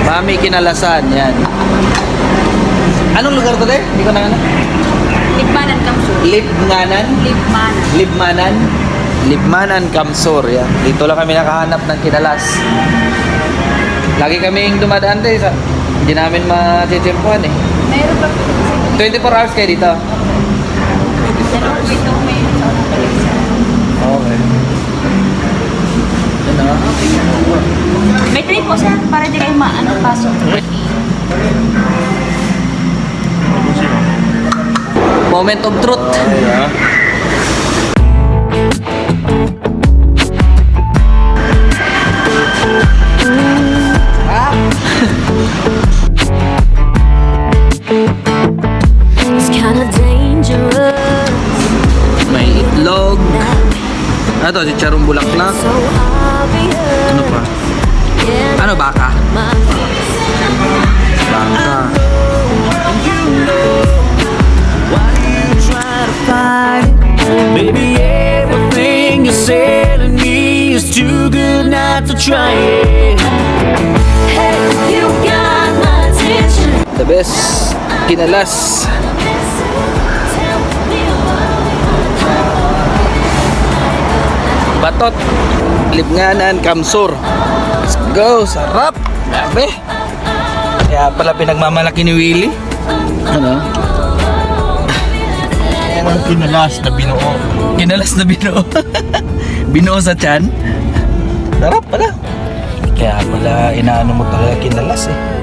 Mami Kinalasan, yan. Anong lugar to, de? Hindi ko na ano. Libmanan Kamsur. Libmanan? Libmanan. Libmanan? Libmanan Kamsur, yan. Dito lang kami nakahanap ng kinalas. Lagi kaming dumadaan tayo sa... Hindi namin matitsimpuan eh. Meron ba? 24 hours kayo dito? Dalawang ito may Okay. Yan ah. may trade po sir para di kayo pasok. Moment of truth. It's kinda dangerous. May itlog. Ano to? Si Charong Bulaklak. So obvious. Ano pa? Yeah, Ano baka? my Baka. Baby, everything you're selling me is too good not to try it. hey, you got my attention. The best kinalas. Batot. Libnganan Kamsur. Let's go. Sarap. Grabe. Kaya pala pinagmamalaki ni Willie. Ano? Ang kinalas na binuo. Kinalas na binuo. Binuo sa tiyan. Sarap pala. Kaya pala inaano mo talaga kinalas eh.